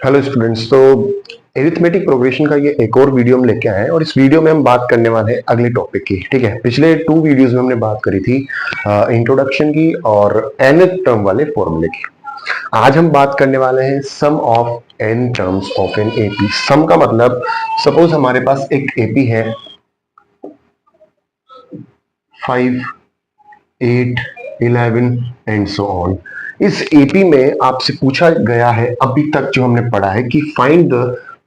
Hello students. तो arithmetic progression का ये एक और वीडियो हम लेके आए हैं और इस वीडियो में हम बात करने वाले हैं अगले टॉपिक की। ठीक है, पिछले 2 वीडियोस में हमने बात करी थी इंट्रोडक्शन की और nth टर्म वाले फॉर्मूले की। आज हम बात करने वाले हैं sum of n terms of an AP. Sum का मतलब सपोज हमारे पास एक एपी है 5, 8, 11 एंड सो ऑन। इस एपी में आपसे पूछा गया है अभी तक जो हमने पढ़ा है कि find the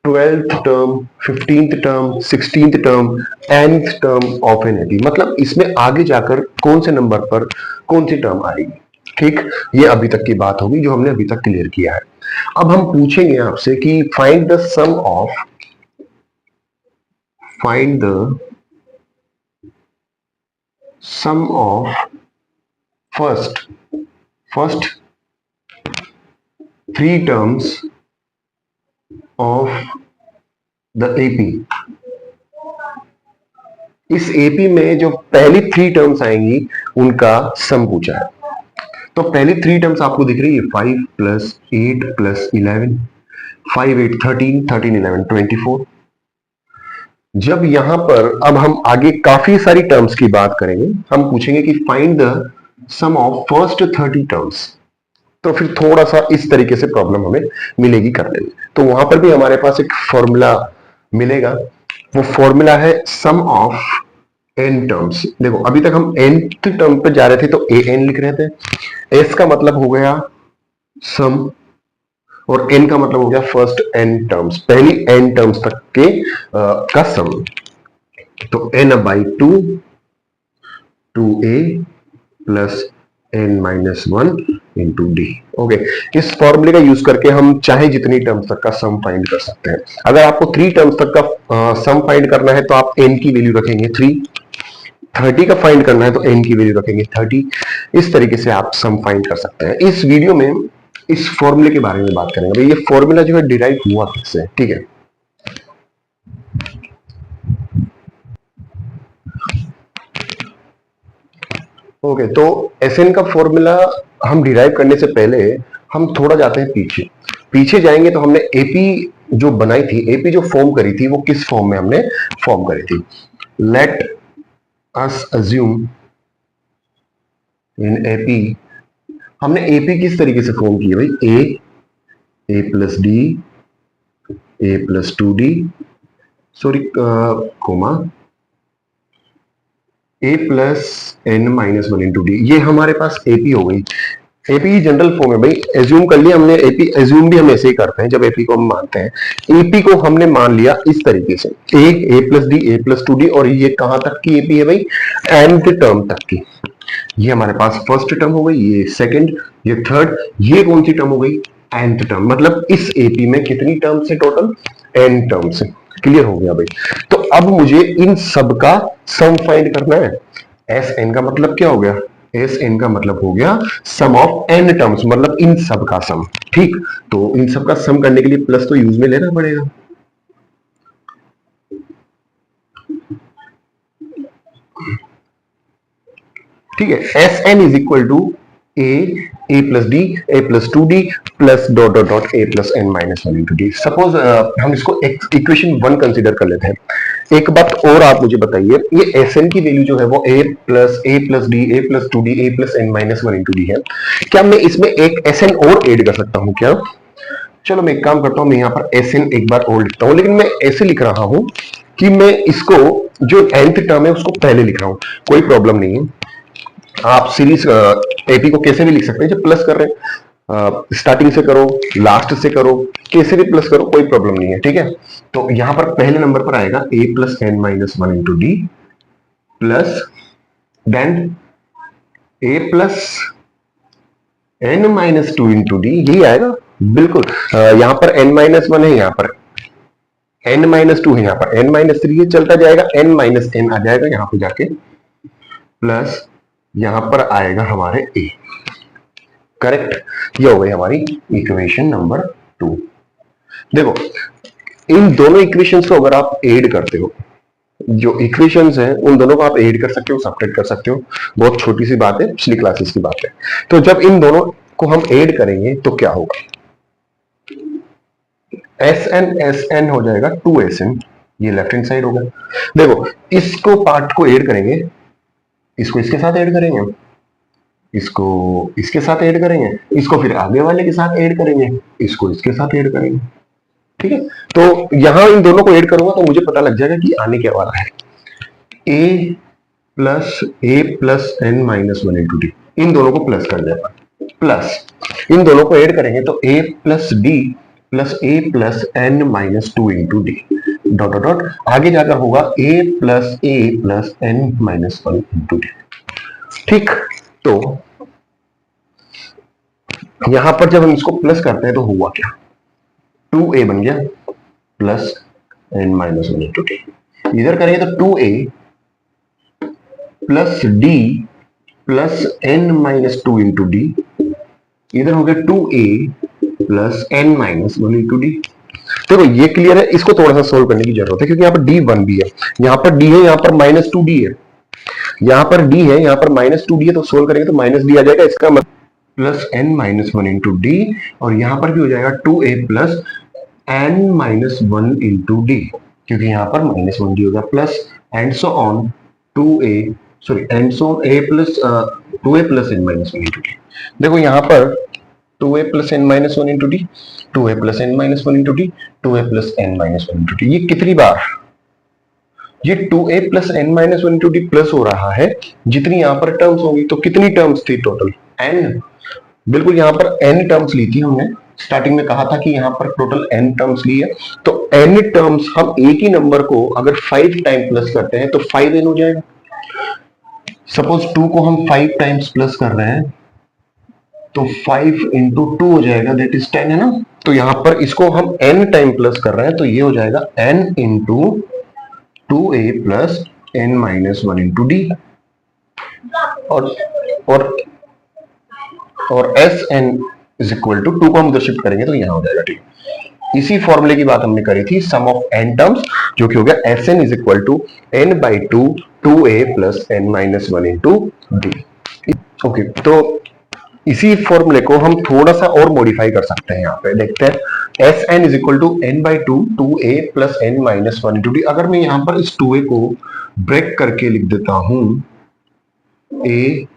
12th term, 15th term, 16th term, nth term of an AP. मतलब इसमें आगे जाकर कौन से नंबर पर कौन सी टर्म आएगी। ठीक, ये अभी तक की बात होगी जो हमने अभी तक क्लियर किया है। अब हम पूछेंगे आपसे कि find the sum of, find the sum of first 3 terms of the AP. इस एपी में जो पहली 3 टर्म्स आएंगी उनका सम पूछा है। तो पहली 3 टर्म्स आपको दिख रही है 5 प्लस 8 प्लस 11, 5 8 13, 13 11 24। जब यहां पर अब हम आगे काफी सारी टर्म्स की बात करेंगे, हम पूछेंगे कि find the sum of first 30 terms. तो फिर थोड़ा सा इस तरीके से प्रॉब्लम हमें मिलेगी करने में। तो वहां पर भी हमारे पास एक फॉर्मूला मिलेगा, वो फॉर्मूला है सम ऑफ एन टर्म्स। देखो अभी तक हम nth टर्म पे जा रहे थे तो ए एन लिख रहे थे। एस का मतलब हो गया सम और एन का मतलब हो गया फर्स्ट एन टर्म्स, पहली एन टर्म्स तक के का सम। तो n by 2 2a plus n minus 1 into d. Okay, इस फॉर्मूले का यूज करके हम चाहे जितनी टर्म्स तक का सम फाइंड कर सकते हैं। अगर आपको 3 टर्म्स तक का सम फाइंड करना है तो आप n की वैल्यू रखेंगे 3, 30 का फाइंड करना है तो n की वैल्यू रखेंगे 30। इस तरीके से आप सम फाइंड कर सकते हैं। इस वीडियो में इस फॉर्मूले के बारे में बात करेंगे। भाई ये फॉर्मूला जो है डिराइव हुआ कैसे, ठीक है। ओके, तो Sn का फॉर्मूला हम डिराइव करने से पहले हम थोड़ा जाते हैं पीछे। पीछे जाएंगे तो हमने एपी जो बनाई थी, एपी जो फॉर्म करी थी, वो किस फॉर्म में हमने फॉर्म करी थी। Let us assume in AP, हमने एपी किस तरीके से फॉर्म की है भाई, A plus D, A plus 2d, sorry comma A plus N minus 1 into D. ये हमारे पास एपी हो गई। एपी जनरल फॉर्म है भाई, एज्यूम कर लिया हमने। एपी एज्यूम भी हम ऐसे ही करते हैं जब एपी को हम मानते हैं। एपी को हमने मान लिया इस तरीके से, ए प्लस डी, ए प्लस 2d, और ये कहां तक की एपी है भाई, nth टर्म तक की। ये हमारे पास फर्स्ट टर्म हो गई, ये सेकंड, ये थर्ड, ये कौन सी टर्म हो गई, nth टर्म। मतलब इस एपी में कितनी टर्म्स है टोटल, n टर्म्स है। क्लियर हो गया भाई। तो अब मुझे इन सब का सम फाइंड करना है। एस एन का मतलब क्या हो गया, एस एन का मतलब हो गया सम ऑफ एन टर्म्स, मतलब इन सब का सम। ठीक, तो इन सब का सम करने के लिए प्लस तो यूज में लेना पड़ेगा। ठीक है, S N is equal to a plus D, A plus 2d plus dot dot dot a plus N minus 1 into d. Suppose हम इसको इक्वेशन 1 कंसिडर कर लेते हैं। एक बात और आप मुझे बताइए, ये एस एन की वैल्यू जो है वो A plus D, A plus 2d, A plus N minus 1 into D है। क्या मैं इसमें एक एस एन और एड कर सकता हूं क्या? चलो मैं एक काम करता हूं, मैं यहाँ पर एस एन एक बार और लिखता हूं, लेकिन मैं ऐसे लिख रहा हूं कि मैं इसको जो nth टर्म है उसको पहले लिख रहा हूं। कोई प्रॉब्लम नहीं है, आप सीरीज एपी को कैसे भी लिख सकते हैं। जब प्लस कर रहे हैं स्टार्टिंग से करो, लास्ट से करो, कैसे भी प्लस करो, कोई प्रॉब्लम नहीं है। ठीक है, तो यहां पर पहले नंबर पर आएगा A plus N minus 1 into D plus then A plus N minus 2 into D, यही आएगा बिल्कुल। यहां पर एन माइनस 1 है, यहां पर एन माइनस 2 है, यहां पर एन माइनस 3 है, चलता जाएगा, एन माइनस एन आ जाएगा यहां पे जाके, प्लस यहां पर आएगा हमारे ए। करेक्ट, ये हो गई हमारी इक्वेशन नंबर 2। देखो इन दोनों इक्वेशंस को अगर आप ऐड करते हो, जो इक्वेशंस हैं उन दोनों को आप ऐड कर सकते हो, सब्ट्रैक्ट कर सकते हो। बहुत छोटी सी बात है, पिछली क्लासेस की बात है। तो जब इन दोनों को हम ऐड करेंगे तो क्या होगा, एस एन हो जाएगा 2SN, ये लेफ्ट हैंड साइड होगा। देखो इसको पार्ट को ऐड करेंगे, इसको इसके साथ ऐड करेंगे, इसको इसके साथ ऐड करेंगे, इसको फिर आगे वाले के साथ ऐड करेंगे, इसको इसके साथ ऐड करेंगे। ठीक है, तो यहां इन दोनों को ऐड करूंगा तो मुझे पता लग जाएगा कि आने क्या वाला है। a plus n minus 1 into D, इन दोनों को प्लस कर दिया, प्लस इन दोनों को ऐड करेंगे तो a plus D plus a plus n minus 2 into D, dot dot dot, आगे जाकर होगा a plus n minus 1 into D. ठीक, तो यहां पर जब हम इसको प्लस करते हैं तो हुआ क्या, 2a बन गया plus n minus 1 into D. इधर करेंगे तो 2a plus D plus n minus 2 into D, इधर हो गया 2a plus n minus 1 into D. देखो ये क्लियर है, इसको थोड़ा सा सोल्व करने की जरूरत है क्योंकि यहाँ पर d1 भी है, यहाँ पर d है, यहाँ पर माइनस 2d है, यहाँ पर d है, यहाँ पर माइनस 2d है, तो सोल्व करेंगे तो माइनस d आ जाएगा, इसका मतलब plus n minus 1 into D, और यहाँ पर भी हो जाएगा 2a plus n minus 1 into D, क्योंकि यहाँ पर माइनस 1d होगा, plus and so on 2a sorry and so a plus 2a plus n minus 1 into D. देखो यहाँ पर 2a plus n minus 1 into D, 2a plus n minus 1 into D, 2a plus n minus 1 into D, ये कितनी बार, ये 2a plus n minus 1 into D plus हो रहा है जितनी यहाँ पर टर्म्स होंगी। तो कितनी टर्म्स थी टोटल, n, बिल्कुल यहाँ पर n टर्म्स ली थी हमने, स्टार्टिंग में कहा था कि यहाँ पर टोटल n टर्म्स ली है, तो n टर्म्स हम एक ही नंबर को अगर 5 टाइम प्लस करते हैं तो 5n हो जाएगा। सपोज 2 को हम 5 टाइम्स प्लस कर रहे हैं तो 5 इंटू 2 हो जाएगा, दैट इज 10 है ना। तो यहां पर इसको हम n टाइम प्लस कर रहे हैं तो ये हो जाएगा n into 2a plus n minus 1 into D, और S N is equal to 2 को हम उधर शिफ्ट करेंगे तो यहां हो जाएगा। ठीक, इसी फॉर्मूले की बात हमने करी थी, सम ऑफ n टर्म्स, जो कि हो गया S N is equal to n by 2 2a plus n minus 1 into d. Okay, तो इसी फॉर्मूले को हम थोड़ा सा और मॉडिफाई कर सकते हैं। यहाँ पे देखते हैं, S N is equal to n by 2 2a plus n minus 1 into d. अगर मैं यहाँ पर इस 2a को ब्रेक करके लिख देता हूं a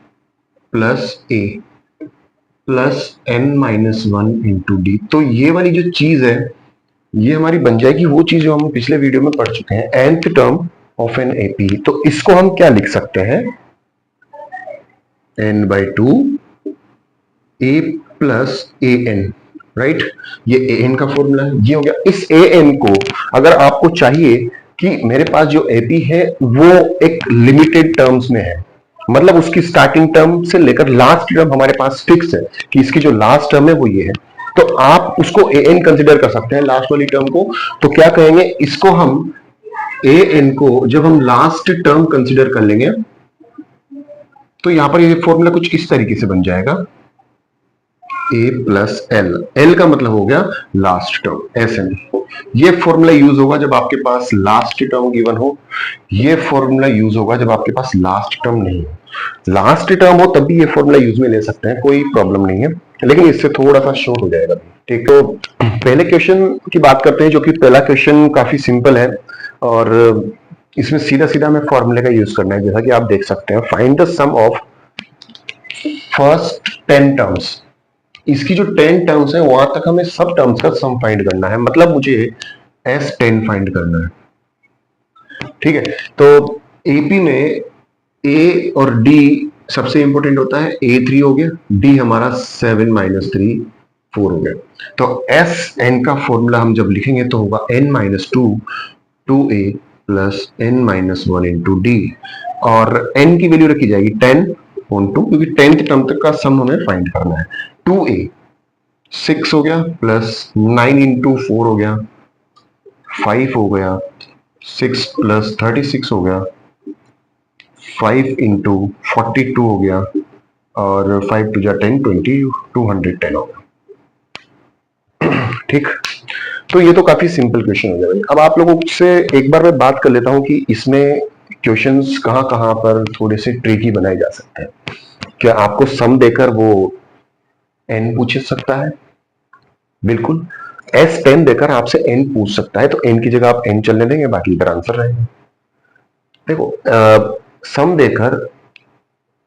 plus n minus 1 into D, तो ये वाली जो चीज है ये हमारी बन जाएगी वो चीज जो हम पिछले वीडियो में पढ़ चुके हैं, nth term of an AP. तो इसको हम क्या लिख सकते हैं, n by 2 a plus a n, right, ये ए एन का फॉर्मूला है, ये हो गया। इस ए एन को अगर आपको चाहिए कि मेरे पास जो एपी है वो एक लिमिटेड टर्म्स में है, मतलब उसकी स्टार्टिंग टर्म से लेकर लास्ट टर्म हमारे पास फिक्स है कि इसकी जो लास्ट टर्म है वो ये है, तो आप उसको ए एन कंसिडर कर सकते हैं लास्ट वाली टर्म को। तो क्या कहेंगे, इसको हम ए एन को जब हम लास्ट टर्म कंसिडर कर लेंगे तो यहां पर ये फॉर्मूला कुछ इस तरीके से बन जाएगा, ए प्लस एल, एल का मतलब हो गया लास्ट टर्म, एस एन। ये फॉर्मूला यूज होगा जब आपके पास लास्ट टर्म गिवन हो, ये फॉर्मूला यूज होगा जब आपके पास लास्ट टर्म नहीं हो। लास्ट टर्म हो तब भी ये फॉर्मूला यूज में ले सकते हैं, कोई प्रॉब्लम नहीं है, लेकिन इससे थोड़ा सा शॉर्ट हो जाएगा। ठीक, तो पहले क्वेश्चन की बात करते हैं, जो कि पहला क्वेश्चन काफी सिंपल है और इसमें सीधा सीधा हमें फॉर्मूले का यूज करना है, जैसा कि आप देख सकते हैं। Find the sum of first 10 terms, इसकी जो 10 टर्म्स है वहां तक हमें सब टर्म्स का सम फाइंड करना है, मतलब मुझे S10 फाइंड करना है। ठीक है, तो एपी में ए और डी सबसे इंपॉर्टेंट होता है, A3 हो गया, डी हमारा 7 माइनस 3 4 हो गया। तो SN का फॉर्मूला हम जब लिखेंगे तो होगा n minus 2 2a plus n minus 1 into D, और n की वैल्यू रखी जाएगी 10 ऑन 2, क्योंकि 10th टर्म तक का सम हमें फाइंड करना है। 2a 6 हो गया प्लस 9 इंटू 4 हो गया 5 हो गया, 6 प्लस 36 हो गया, 5 इंटू 42 हो गया, और 5 टू जा 10 20 210 हो गया। ठीक, तो ये तो काफी सिंपल क्वेश्चन हो गया। अब आप लोगों से एक बार मैं बात कर लेता हूं कि इसमें क्वेश्चंस कहां पर थोड़े से ट्रिकी बनाए जा सकते हैं। क्या आपको सम देकर वो n पूछ सकता है? बिल्कुल, एस 10 देकर आपसे एन पूछ सकता है, तो एन की जगह आप एन चलने देंगे, बाकी इधर आंसर रहेगा। देखो सम देकर,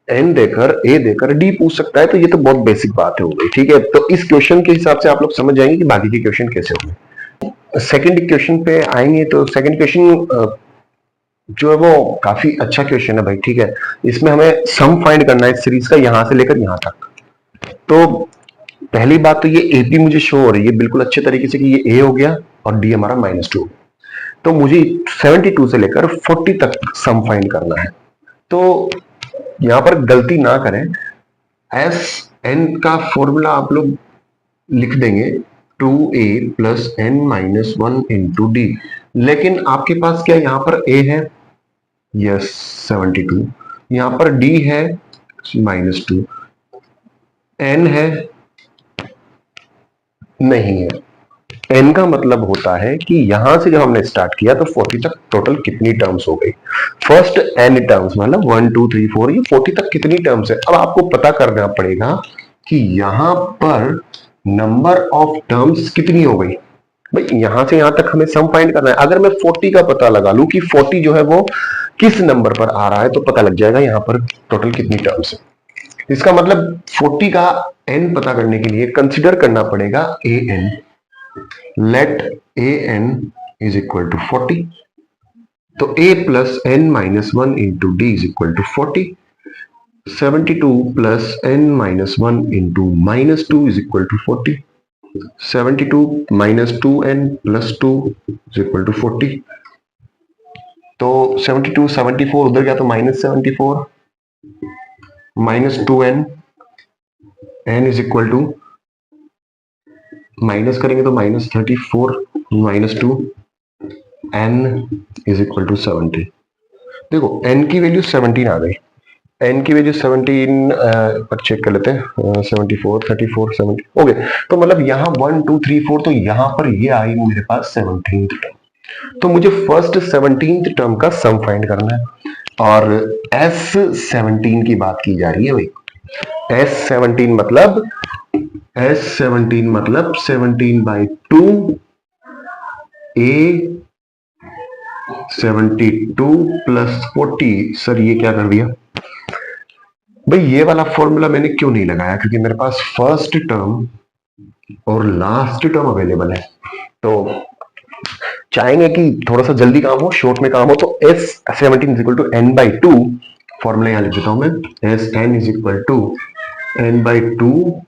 एन देकर, ए देकर डी पूछ सकता है, तो ये तो बहुत बेसिक बात है हो गई। ठीक है, तो इस क्वेश्चन के हिसाब से आप लोग समझ जाएंगे कि बाकी के क्वेश्चन कैसे होंगे। सेकंड क्वेश्चन पे आएंगे, तो सेकंड क्वेश्चन जो है वो काफी अच्छा क्वेश्चन है भाई। ठीक है, इसमें हमें सम फाइंड करना है सीरीज का, यहां से लेकर यहां तक। तो पहली बात तो ये एपी मुझे शो हो रही है बिल्कुल अच्छे तरीके से कि ये ए हो गया और डी हमारा -2। तो मुझे 72 से लेकर 40 तक सम फाइंड करना है। तो यहां पर गलती ना करें, एस एन का फॉर्मूला आप लोग लिख देंगे 2a plus N minus 1 into d. लेकिन आपके पास क्या यहां पर a है, यस 72, यहां पर d है -2, n है नहीं है। n का मतलब होता है कि यहां से जब हमने स्टार्ट किया तो 40 तक टोटल कितनी टर्म्स हो गई। फर्स्ट n टर्म्स मतलब 1 2 3 4, ये 40 तक कितनी टर्म्स है। अब आपको पता करना पड़ेगा कि यहां पर नंबर ऑफ टर्म्स कितनी हो गई। भाई यहां से यहां तक हमें सम फाइंड करना है। अगर मैं 40 का पता लगा लूं कि 40 जो है वो किस नंबर पर आ रहा है, तो पता लग जाएगा यहां पर टोटल कितनी टर्म्स है। इसका मतलब 40 का n पता करने के लिए कंसिडर करना पड़ेगा A N. Let A N is equal to 40। तो a plus N minus 1 into D is equal to 40। 72 plus N minus 1 into -2 is equal to 40। 72 minus 2n plus 2 is equal to 40। तो 72 74 उधर गया तो -74, -2n, n is equal to, minus करेंगे तो -34 -2, n is equal to 70। देखो n की value 17 आ गई, n की वैल्यू 17 पर चेक कर लेते हैं। 74 34 70 ओके। तो मतलब यहाँ 1 2 3 4, तो यहाँ पर ये आई मेरे पास 17th टर्म। तो मुझे फर्स्ट 17th टर्म का सम फाइंड करना है, और S17 की बात की जा रही है भाई। S17 मतलब 17/2 a 72 प्लस 40। सर ये क्या कर दिया भाई, ये वाला फॉर्मूला मैंने क्यों नहीं लगाया, क्योंकि मेरे पास फर्स्ट टर्म और लास्ट टर्म अवेलेबल है। तो चाहेंगे कि थोड़ा सा जल्दी काम हो, शॉर्ट में काम हो, तो S17 is equal to n/2, formula यहां लिख देता हूं मैं। Sn is equal to n/2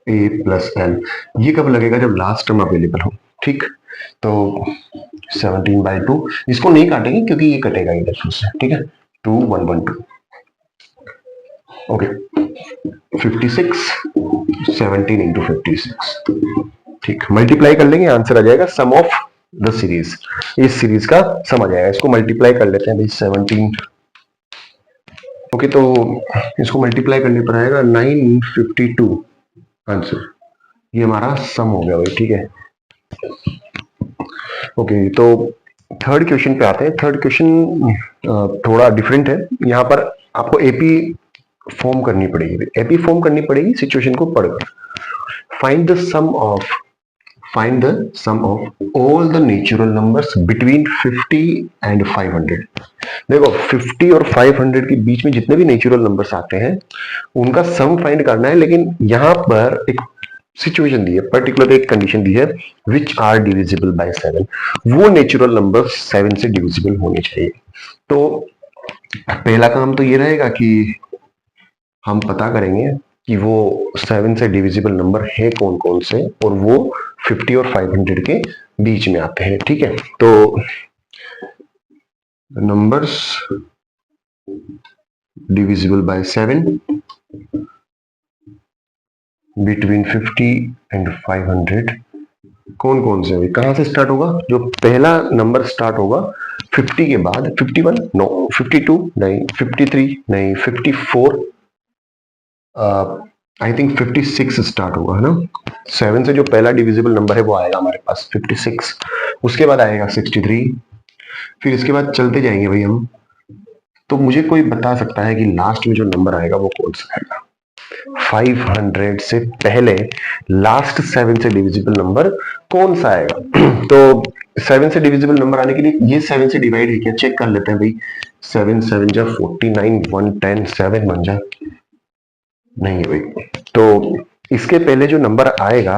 a plus n। ये कब लगेगा, जब लास्ट टर्म अवेलेबल हो। ठीक, तो 17/2, इसको नहीं काटेंगे क्योंकि ये कटेगा इधर से। ठीक है, 2 1 1 2 ओके। 56 17 इंटू 56, ठीक, मल्टीप्लाई कर लेंगे, आंसर आ जाएगा सम ऑफ द सीरीज। इस सीरीज का सम आ जाएगा, इसको मल्टीप्लाई कर लेते हैं भाई 17। ओके, तो इसको मल्टीप्लाई करने पर आएगा 952 आंसर। ये हमारा सम हो गया भाई। ठीक है, ओके। तो थर्ड क्वेश्चन पे आते हैं। थर्ड क्वेश्चन थोड़ा डिफरेंट है। यहाँ पर आपको एपी फॉर्म करनी पड़ेगी, एपी फॉर्म करनी पड़ेगी सिचुएशन को पढ़कर। Find the sum of, find the sum of all the natural numbers between 50 and 500। देखो 50 और 500 के बीच में जितने भी नेचुरल नंबर्स आते हैं उनका सम फाइंड करना है। लेकिन यहां पर एक सिचुएशन दी है, पर्टिकुलर एक कंडीशन दी है, विच आर डिविजिबल बाय 7। वो नेचुरल नंबर 7 से डिविजिबल होने चाहिए। तो पहला काम तो ये रहेगा कि हम पता करेंगे कि वो 7 से डिविजिबल नंबर है कौन कौन से, और वो 50 और 500 के बीच में आते हैं। ठीक है, तो numbers divisible by 7 between 50 and 500 कौन कौन से, कहां से स्टार्ट होगा। जो पहला नंबर स्टार्ट होगा 50 के बाद 51 नो, 52 नहीं, 53 नहीं, 54, आई थिंक 56 स्टार्ट होगा, है ना। 7 से जो पहला डिविजिबल नंबर है वो आएगा हमारे पास 56, उसके बाद आएगा 63, फिर इसके बाद चलते जाएंगे भाई हम। तो मुझे कोई बता सकता है कि लास्ट में जो नंबर आएगा वो कौन सा आएगा। 500 से पहले लास्ट 7 से डिविजिबल नंबर कौन सा आएगा? तो 7 से डिविजिबल नंबर आने के लिए ये 7 से डिवाइड है क्या, चेक कर लेते हैं भाई। 7 7 जा 49, 110, 7 बन जा, नहीं है भाई। तो इसके पहले जो नंबर आएगा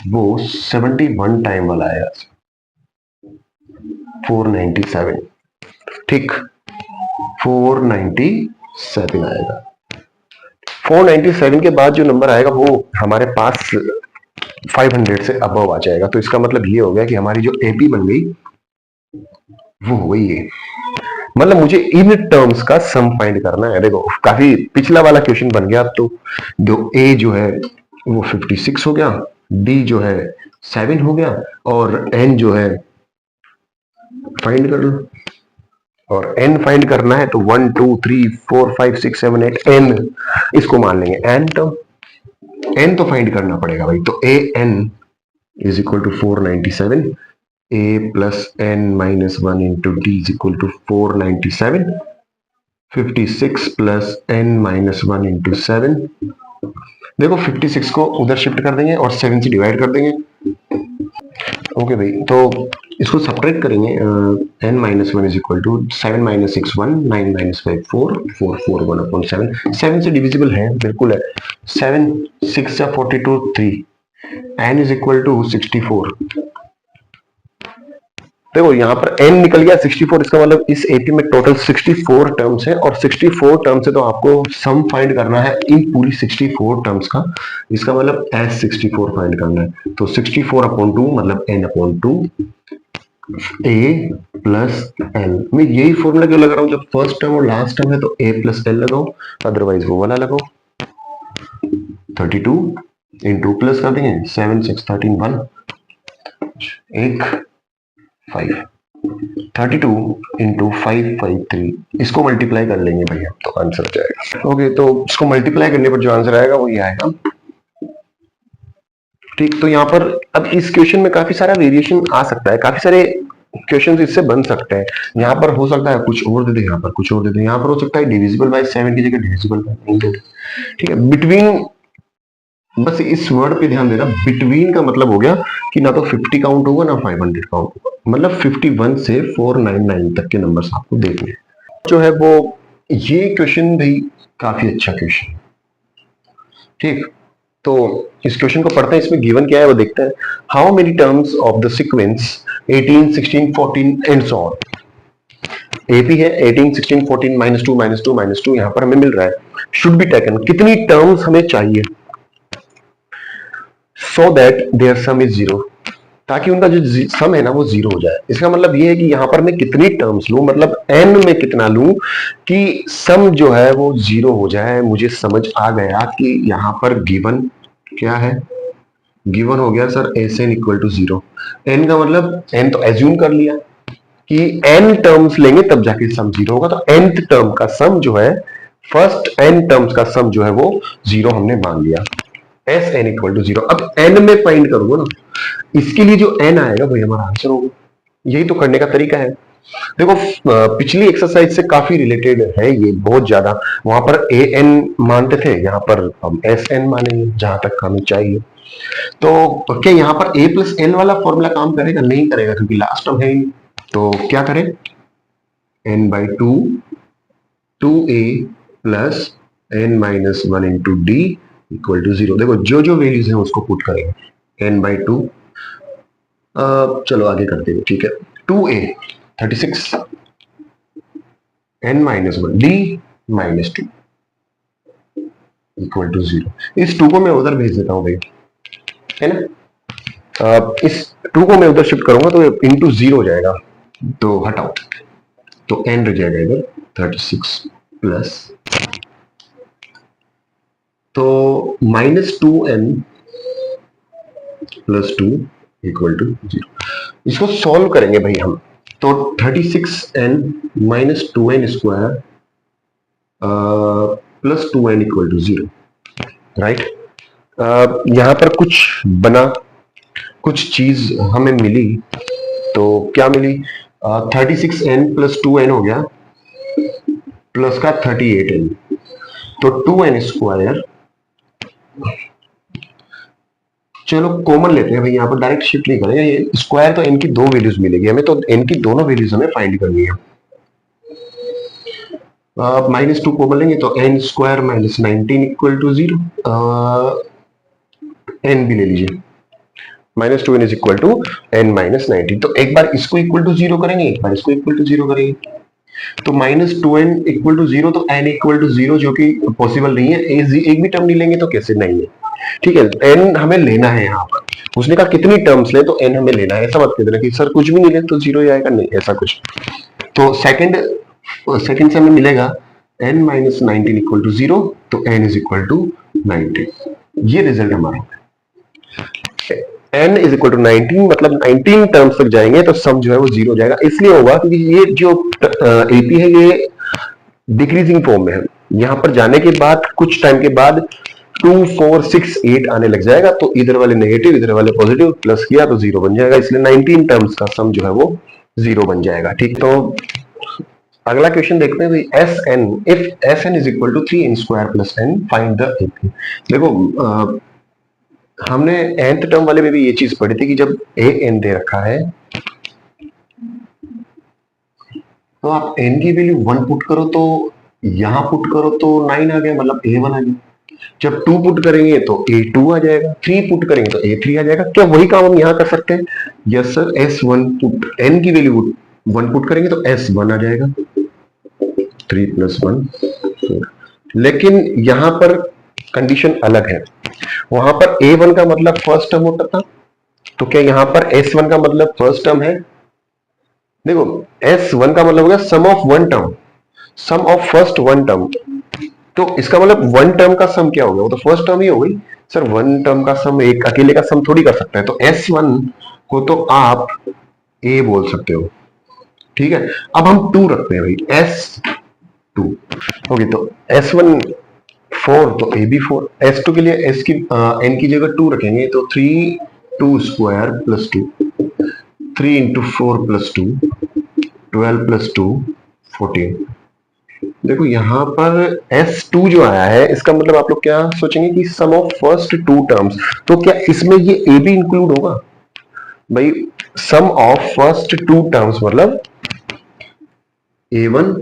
वो 71 टाइम वाला आएगा, 497। ठीक, 497 आएगा। 497 के बाद जो नंबर आएगा वो हमारे पास 500 से अबव आ जाएगा। तो इसका मतलब ये हो गया कि हमारी जो एपी बन गई वो हो गई है। मतलब मुझे इन टर्म्स का सम फाइंड करना है। देखो काफी पिछला वाला क्वेश्चन बन गया। अब तो जो ए जो है वो 56 हो गया, डी जो है 7 हो गया, और एन जो है फाइंड कर लो। और एन फाइंड करना है तो 1 2 3 4 5 6 7 8 एन इसको मान लेंगे एन टर्म। एन तो फाइंड करना पड़ेगा भाई। तो A N is equal to 497, A plus N minus 1 into D is equal to 497, 56 plus N minus 1 into 7। देखो 56 को उधर शिफ्ट कर देंगे और 7 से डिवाइड कर देंगे। ओके भाई, तो इसको सब्ट्रैक्ट करेंगे। N minus 1 is equal to 7 minus 6 1, 9 minus 5 4, 4 4 1 upon 7। 7 से डिविजिबल है, बिल्कुल है। 7 6 या 42 3, एन इज इक्वल टू 64। देखो यहाँ पर n निकल गया 64, इसका मतलब इस एपी में टोटल 64 टर्म्स है, और 64 टर्म्स से तो आपको सम फाइंड करना है इन पूरी 64 टर्म्स का। इसका मतलब S64 फाइंड करना है। तो 64 अपॉन 2 मतलब n upon 2 a plus L. मैं यही फॉर्मूला क्यों लगा रहा हूँ, जब फर्स्ट टर्म और लास्ट टर्म है तो a प्लस एल लगाओ, अदरवाइज वो वाला लगाओ। 32 इंटू प्लस कर देंगे 7 6 13 1 एक 5, 32 इंटू 553, इसको मल्टीप्लाई कर लेंगे भैया तो आंसर आ जाएगा। ओके, तो इसको मल्टीप्लाई करने पर जो आंसर आएगा वो ये आएगा। ठीक, तो यहाँ पर अब इस क्वेश्चन में काफी सारा वेरिएशन आ सकता है, काफी सारे क्वेश्चन इससे बन सकते हैं। यहाँ पर हो सकता है कुछ और दे दे, यहाँ पर कुछ और दे दे, यहाँ पर हो सकता है डिविजिबल बाय 7 की जगह डिविजिबल बाय 9 दे दे। ठीक है, बिटवीन, बस इस वर्ड पे ध्यान देना, बिटवीन का मतलब हो गया कि ना तो 50 काउंट होगा ना 500 काउंट होगा। मतलब 51 से 499 तक के नंबर्स आपको देखने जो है वो। ये क्वेश्चन भी काफी अच्छा क्वेश्चन। ठीक, तो इस क्वेश्चन को पढ़ते हैं। इसमें गिवन क्या है वो देखते हैं। How many terms of the sequence 18 16 14 and so on. AP है 18 16 14 -2 -2 -2 यहां पर हमें मिल रहा है। शुड बी टेकन, कितनी टर्म्स हमें चाहिए so that their sum is 0, ताकि उनका जो सम है ना वो 0 हो जाए। इसका मतलब ये है कि यहां पर मैं कितनी टर्म्स लूं, मतलब n में कितना लूं कि सम जो है वो 0 हो जाए। मुझे समझ आ गया कि यहां पर गिवन क्या है। गिवन हो गया sir S n equal to 0। n का मतलब n तो एज्यूम कर लिया कि n टर्म्स लेंगे तब जाके सम 0 होगा। तो nth टर्म का सम जो है, फर्स्ट n टर्म्स का सम जो है वो 0 हमने मान लिया। S n equal to 0। अब n में फाइंड करूंगा ना, इसके लिए जो n आएगा वही हमारा आंसर होगा। यही तो करने का तरीका है। देखो पिछली एक्सरसाइज से काफी रिलेटेड है ये, बहुत ज्यादा। वहां पर ए एन मानते थे, यहाँ पर हम एस एन मानेंगे जहां तक हमें चाहिए। तो क्या यहाँ पर ए प्लस एन वाला फॉर्मूला काम करेगा? नहीं करेगा, क्योंकि लास्ट टर्म है ही। तो क्या करें, n by two, 2a plus N minus 1 into d equal to 0। देखो जो जो वैल्यूज है उसको पुट करेंगे। एन बाई टू, चलो आगे करते हैं। ठीक है, 2a 36, n minus 1 d minus 2 equal to 0। इस 2 को मैं उधर भेज देता हूं भाई, है ना। इस 2 को मैं उधर शिफ्ट करूंगा तो इंटू 0 हो जाएगा, तो हटाओ, तो एन रह जाएगा इधर 36 प्लस, तो -2n प्लस 2 इक्वल टू 0। इसको सॉल्व करेंगे भाई हम। तो 36n minus 2n square plus 2n equal to 0, right. यहां पर कुछ बना, कुछ चीज हमें मिली। तो क्या मिली, 36n प्लस 2n हो गया, प्लस का 38n, तो 2n स्क्वायर चलो कॉमन लेते हैं भाई, यहाँ पर डायरेक्ट शिफ्ट नहीं करेंगे, ये स्क्वायर तो n की दो वैल्यूज मिलेगी हमें, तो n की दोनों वैल्यूज हमें फाइंड करनी है। -2 कॉमन लेंगे तो n square minus 19 equal to 0। n भी ले लीजिए, -2n is equal to n minus 19। तो एक बार इसको इक्वल टू 0 करेंगे, एक बार इसको इक्वल टू 0 करेंगे, तो -2n इक्वल टू 0, तो n इक्वल टू 0 जो कि पॉसिबल नहीं है, एक भी टर्म नहीं लेंगे तो कैसे नहीं है, ठीक है। n हमें लेना है यहाँ पर, उसने कहा कितनी टर्म्स ले, तो n हमें लेना है, ऐसा मत कह देना कि सर कुछ भी नहीं ले तो 0 ही आएगा, नहीं ऐसा कुछ। तो सेकंड से हमें मिलेगा n माइनस 19 इक्वल टू 0, तो n इज इक्वल टू 19, ये रिजल्ट हमारा। n इज इक्वल टू 19 मतलब 19 टर्म्स तक जाएंगे तो सम जो है वो 0 हो जाएगा, इसलिए होगा क्योंकि ये जो एपी है ये डिक्रीजिंग फॉर्म में है, यहाँ पर जाने के बाद कुछ टाइम के बाद 2 4 6 8 आने लग जाएगा, तो इधर वाले नेगेटिव इधर वाले पॉजिटिव प्लस किया तो 0 बन जाएगा, इसलिए 19 टर्म्स का सम जो है वो 0 बन जाएगा, ठीक। तो अगला क्वेश्चन देखते हैं भाई, S n if S N is equal to 3n square plus n find the AP. देखो हमने nth टर्म वाले में भी ये चीज पढ़ी थी कि जब ए एन दे रखा है तो आप n की वैल्यू 1 पुट करो, तो यहां पुट करो तो 9 आ गया, मतलब a1 आ गया। जब 2 पुट करेंगे तो a2 आ जाएगा, 3 पुट करेंगे तो a3 आ जाएगा। क्या वही काम हम यहां कर सकते हैं? Yes sir, s1 put n की वैल्यू 1 पुट करेंगे तो s1 आ जाएगा, 3 + 1 4। लेकिन यहां पर कंडीशन अलग है, वहां पर a1 का मतलब फर्स्ट टर्म होता था, तो क्या यहां पर s1 का मतलब फर्स्ट टर्म है? देखो s1 का मतलब हो गया sum of one term, sum of first one term, तो इसका मतलब वन टर्म का सम क्या हो गया? वो तो फर्स्ट टर्म ही हो गई। सर वन टर्म का सम एक अकेले का सम थोड़ी कर सकता है, तो s1 को तो आप a बोल सकते हो, ठीक है। अब हम 2 रखते हैं भाई, s2 होगी तो s1 4 तो a भी 4, s2 के लिए s की n की जगह 2 रखेंगे तो 3 2 square plus 2, 3 into 4 plus 2 12 plus 2 14। देखो यहाँ पर s2 जो आया है इसका मतलब आप लोग क्या सोचेंगे कि सम ऑफ फर्स्ट 2 टर्म्स, तो क्या इसमें ये a भी इंक्लूड होगा? भाई सम ऑफ फर्स्ट 2 टर्म्स मतलब a1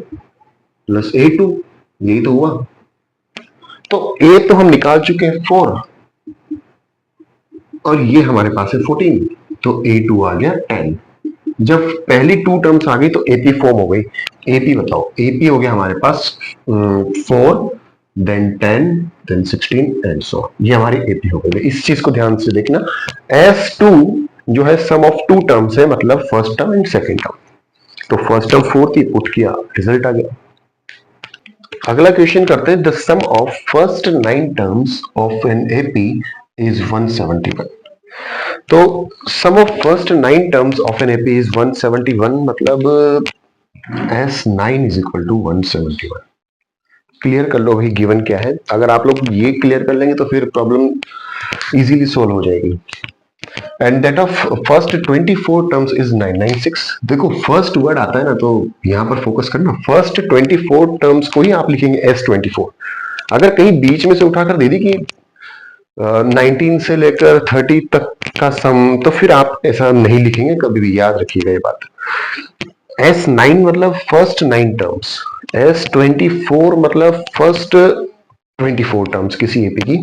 प्लस a2, यही तो हुआ। तो a तो हम निकाल चुके हैं 4 और ये हमारे पास है 14, तो a2 आ गया 10। जब पहली 2 टर्म्स आ गई तो एपी फॉर्म हो गई। एपी बताओ, एपी हो गया हमारे पास 4 देन 10 देन 16 एंड सो, ये हमारी एपी हो गई। इस चीज को ध्यान से देखना, S2 जो है सम ऑफ 2 टर्म्स है, मतलब first term and second term, तो फर्स्ट टर्म 4 थी, पुट किया, रिजल्ट आ गया। अगला क्वेश्चन करते हैं, the sum of first 9 terms of an AP is 171। तो sum of first 9 terms of an AP is 171, मतलब S9 is equal to 171। Clear कर लो भाई गिवन क्या है, अगर आप लोग ये क्लियर कर लेंगे तो फिर प्रॉब्लम इजीली सोल्व हो जाएगी। And that of first 24 terms is 996। देखो फर्स्ट वर्ड आता है ना, तो यहां पर फोकस करना, फर्स्ट 24 टर्म्स को ही आप लिखेंगे S24। अगर कहीं बीच में से उठाकर दे दी कि 19 से लेकर 30 तक का सम, तो फिर आप ऐसा नहीं लिखेंगे कभी भी, याद रखिएगा ये बात। S9 मतलब फर्स्ट 9 टर्म्स, S24 मतलब फर्स्ट 24 टर्म्स किसी एपी की।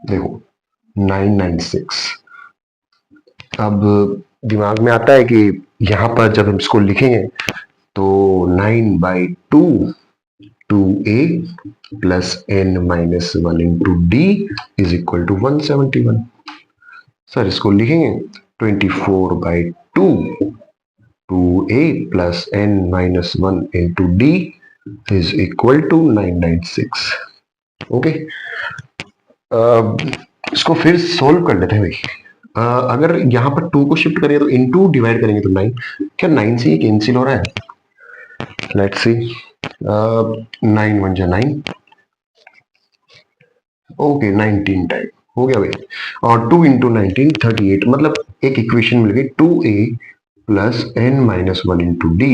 देखो 996, अब दिमाग में आता है कि यहां पर जब हम इसको लिखेंगे तो 9/2 2a plus n minus 1 into D is equal to 171। Sir इसको लिखेंगे 24/2 2a plus n minus 1 into D is equal to 996। Okay, इसको फिर सोल्व कर लेते हैं भाई। अगर यहाँ पर 2 को शिफ्ट करें तो इनटू डिवाइड करेंगे तो 9, क्या 9 से ये कैंसिल हो रहा है? लेट्स सी, 9 1 जा 9, ओके 19 टाइम हो गया भाई, और 2 इंटू 19 38, मतलब एक इक्वेशन मिल गई 2a plus n minus 1 into D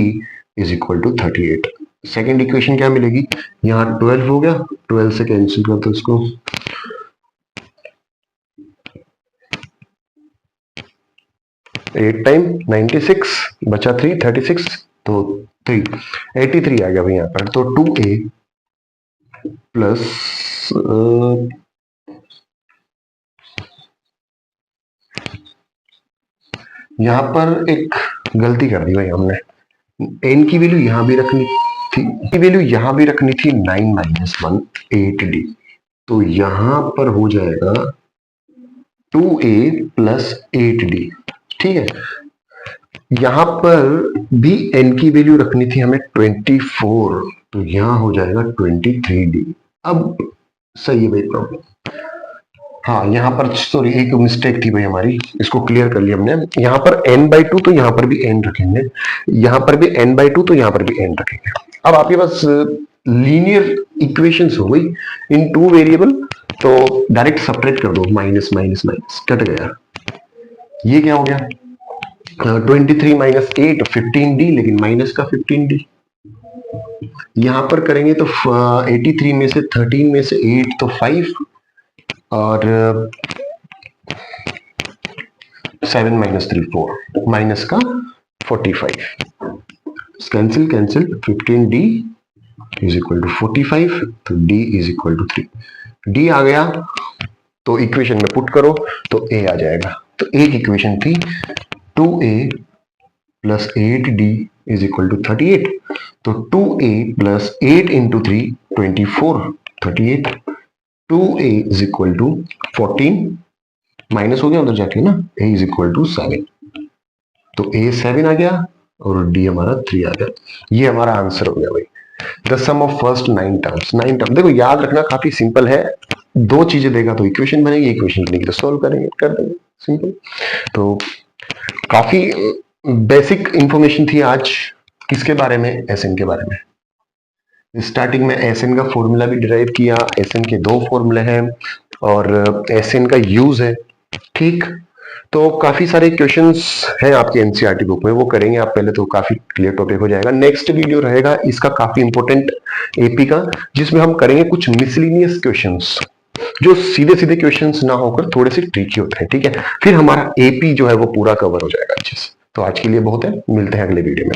is equal to 38। Second equation क्या मिलेगी, यहाँ 12 हो गया, 12 से कैंसिल कर दो इसको, 8 टाइम 96 बचा 3, 36 तो 3, 83 आ गया भाई यहाँ पर। तो 2a प्लस यहाँ पर एक गलती कर दी भाई हमने, n की वैल्यू यहां भी रखनी थी, की वैल्यू यहां भी रखनी थी 9 माइनस 1 8d, तो यहां पर हो जाएगा 2a प्लस 8d। ठीक है, यहां पर भी n की वैल्यू रखनी थी हमें 24, तो यहां हो जाएगा 23d। अब सही है भाई प्रॉब्लम, हाँ यहाँ पर सॉरी एक मिस्टेक थी भाई हमारी, इसको क्लियर कर लिया हमने। यहाँ पर n/2 तो यहाँ पर भी n रखेंगे, यहाँ पर भी n/2 तो यहाँ पर भी n रखेंगे। अब आपके पास लीनियर इक्वेशंस हो गई इन टू वेरिएबल, तो डायरेक्ट सब्ट्रैक्ट कर दो, माइनस माइनस माइनस कट गया। ये क्या हो गया, 23 माइनस 8 15d, लेकिन माइनस का 15d। यहां पर करेंगे तो 83 में से 13 में से 8 तो 5, और 7 माइनस 3 4, माइनस का 45, cancel cancel, 15d is equal to 45, तो d is equal to 3, d आ गया तो इक्वेशन में पुट करो तो a आ जाएगा। तो एक इक्वेशन थी 2a plus 8d is equal to 38, तो 2a plus 8 into 3 24 38, 2a is equal to 14, minus हो गया उधर जाके ना, a इज इक्वल टू 7, तो a 7 आ गया और d हमारा 3 आ गया। ये हमारा आंसर हो गया भाई, the sum of first 9 terms. 9 term देखो याद रखना काफी सिंपल है, दो चीजें देगा तो इक्वेशन बनेगी, इक्वेशन बनेगी तो सॉल्व करेंगे, कर देंगे, सिंपल। तो काफी बेसिक इंफॉर्मेशन थी आज, किसके बारे में, एसएन के बारे में। स्टार्टिंग में एसएन का फॉर्मूला भी डिराइव किया, एसएन के दो फॉर्मूले हैं और एसएन का यूज है। ठीक, तो काफी सारे क्वेश्चंस हैं आपके एनसीईआरटी बुक में, वो करेंगे आप पहले तो काफी क्लियर टॉपिक हो जाएगा। नेक्स्ट वीडियो रहेगा इसका काफी इंपॉर्टेंट एपी का, जिसमें हम करेंगे कुछ मिसलिनियस क्वेश्चंस जो सीधे सीधे क्वेश्चंस ना होकर थोड़े से ट्रिकी होते हैं। ठीक है, फिर हमारा एपी जो है वो पूरा कवर हो जाएगा अच्छे से। तो आज के लिए बहुत है, मिलते हैं अगले वीडियो में।